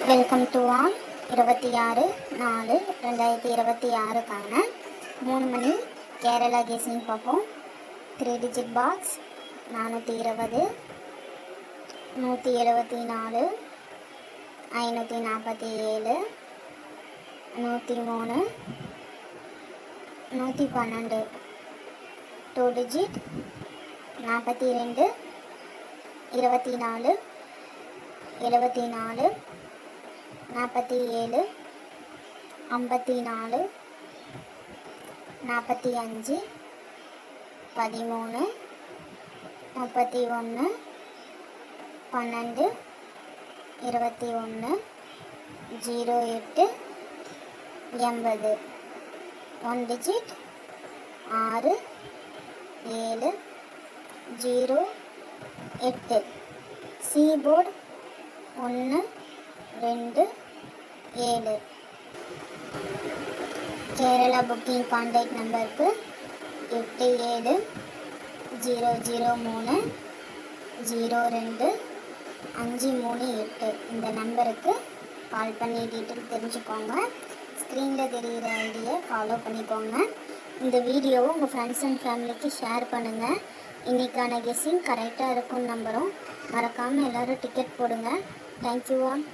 Welcome to all 26/4/2026க்கான 3 மணி Kerala guessing பார்ப்போம். 3 digit box 420, 174, 547, 103, 112. 2 digit 42, 24, 74, 47, 54, 45, 13, 31, 12, 21, 08, 80. 1 digit 6, 7, 0, 8. C-board 1, 2, 7. Kerala booking contact நம்பருக்கு 87 003 02 538 இந்த நம்பருக்கு கால் பண்ணி டீட்டெயில் தெரிஞ்சுக்கோங்க. ஸ்க்ரீனில் தெரிகிற ஐடியை ஃபாலோ பண்ணிக்கோங்க. இந்த வீடியோவை உங்கள் ஃப்ரெண்ட்ஸ் அண்ட் ஃபேமிலிக்கு ஷேர் பண்ணுங்கள். இன்றைக்கான கெஸ்ஸிங் கரெக்டாக இருக்கும்னு நம்புகிறோம். மறக்காமல் எல்லோரும் டிக்கெட் போடுங்க. Thank you all.